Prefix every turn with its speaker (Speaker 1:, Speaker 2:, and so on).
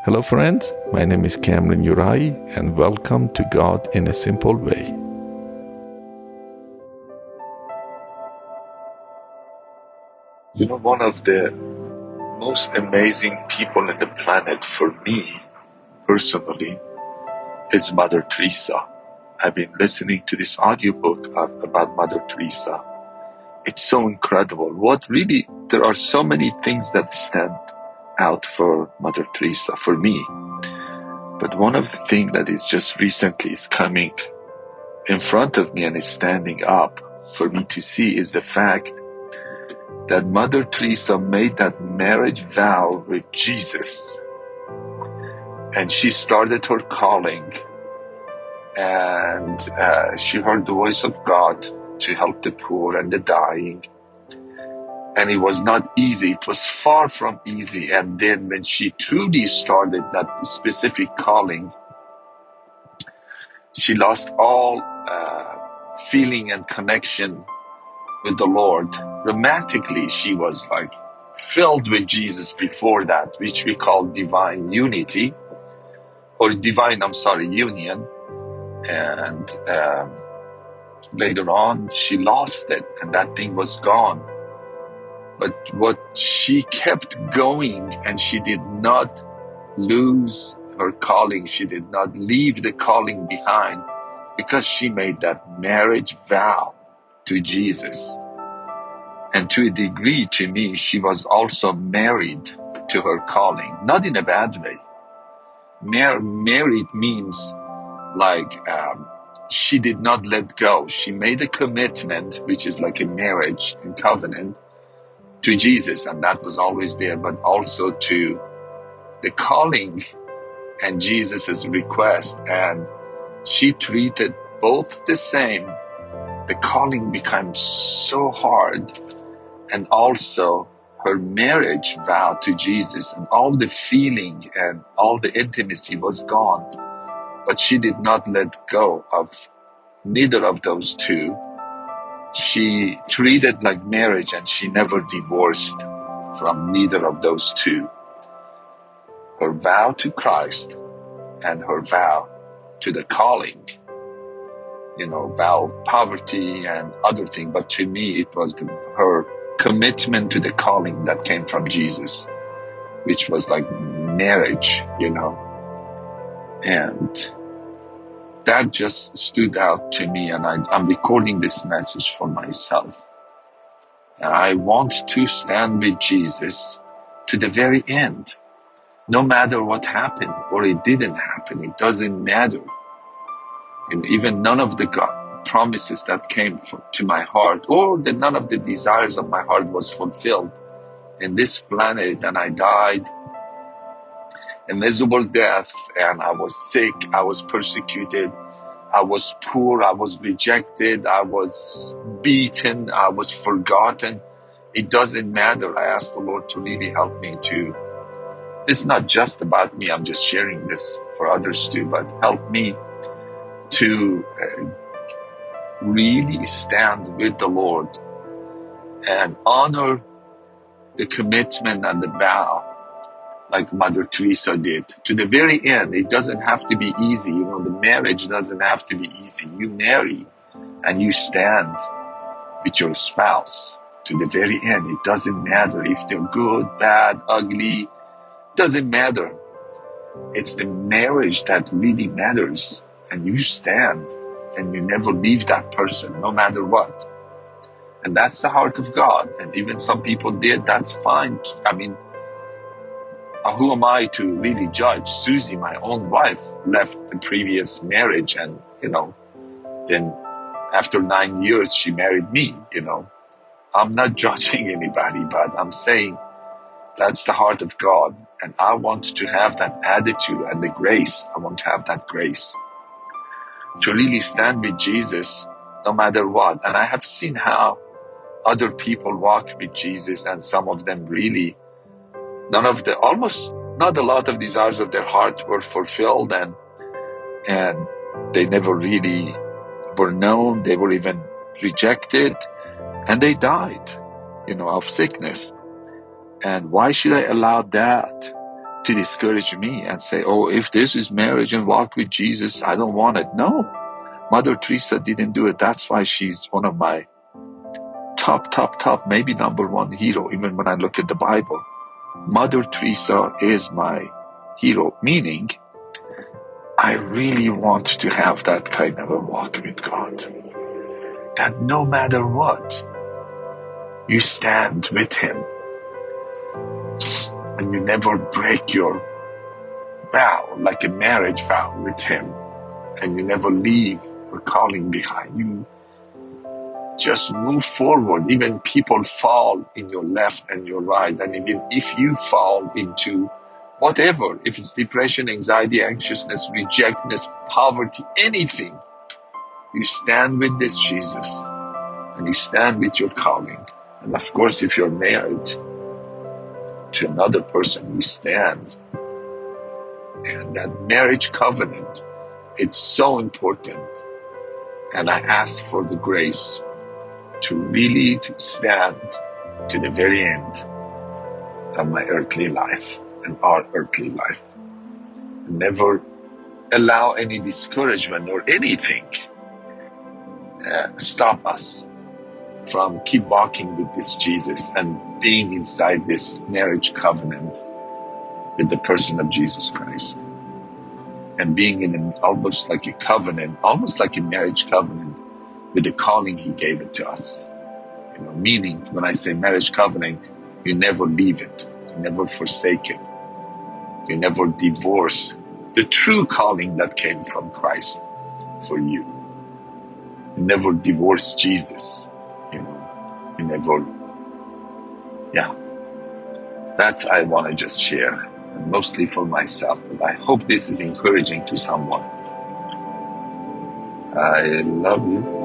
Speaker 1: Hello friends, my name is Kamran Yaraei and welcome to God in a Simple Way. You know, one of the most amazing people on the planet for me, personally, is Mother Teresa. I've been listening to this audiobook about Mother Teresa. It's so incredible. There are so many things that stand out for Mother Teresa, for me. But one of the things that is just recently is coming in front of me and is standing up for me to see is the fact that Mother Teresa made that marriage vow with Jesus. And she started her calling, and she heard the voice of God to help the poor and the dying. And it was not easy. It was far from easy. And then when she truly started that specific calling, she lost all feeling and connection with the Lord. Dramatically, she was like filled with Jesus before that, which we call divine unity, or union. And later on, she lost it, and that thing was gone. But what she kept going, and she did not lose her calling. She did not leave the calling behind because she made that marriage vow to Jesus. And to a degree, to me, she was also married to her calling, not in a bad way. Married means like she did not let go. She made a commitment, which is like a marriage and covenant, to Jesus, and that was always there, but also to the calling and Jesus's request. And she treated both the same. The calling became so hard, and also her marriage vow to Jesus, and all the feeling and all the intimacy was gone. But she did not let go of neither of those two. She treated like marriage, and she never divorced from neither of those two. Her vow to Christ and her vow to the calling, vow of poverty and other things. But to me, it was her commitment to the calling that came from Jesus, which was like marriage, and that just stood out to me. And I'm recording this message for myself. I want to stand with Jesus to the very end. No matter what happened or it didn't happen, it doesn't matter. And even none of the God promises that came to my heart, or none of the desires of my heart was fulfilled in this planet. And I died a miserable death, and I was sick, I was persecuted, I was poor, I was rejected, I was beaten, I was forgotten. It doesn't matter. I asked the Lord to really help me to. This is not just about me, I'm just sharing this for others too, but help me to really stand with the Lord and honor the commitment and the vow like Mother Teresa did to the very end. It doesn't have to be easy. The marriage doesn't have to be easy. You marry and you stand with your spouse to the very end. It doesn't matter if they're good, bad, ugly. Doesn't matter. It's the marriage that really matters, and you stand and you never leave that person, no matter what. And that's the heart of God. And even some people did, that's fine. I mean, who am I to really judge? Suzy, my own wife, left the previous marriage, and then after 9 years she married me. I'm not judging anybody, but I'm saying that's the heart of God. And I want to have that attitude and the grace. I want to have that grace to really stand with Jesus no matter what. And I have seen how other people walk with Jesus, and some of them really, almost not a lot of desires of their heart were fulfilled, and they never really were known. They were even rejected, and they died, of sickness. And why should I allow that to discourage me and say, oh, if this is marriage and walk with Jesus, I don't want it. No, Mother Teresa didn't do it. That's why she's one of my top, maybe number one hero, even when I look at the Bible. Mother Teresa is my hero, meaning I really want to have that kind of a walk with God. That no matter what, you stand with Him and you never break your vow, like a marriage vow with Him, and you never leave your calling behind. You just move forward. Even people fall in your left and your right, and even if you fall into whatever, if it's depression, anxiety, anxiousness, rejectedness, poverty, anything, you stand with this Jesus and you stand with your calling. And of course, if you're married to another person, you stand. And that marriage covenant, it's so important. And I ask for the grace to really stand to the very end of my earthly life and our earthly life. Never allow any discouragement or anything stop us from keep walking with this Jesus and being inside this marriage covenant with the person of Jesus Christ, and being in almost like a covenant, almost like a marriage covenant with the calling He gave it to us. Meaning, when I say marriage covenant, you never leave it, you never forsake it, you never divorce the true calling that came from Christ for you. You never divorce Jesus, you never, that's I want to just share, mostly for myself, but I hope this is encouraging to someone. I love you.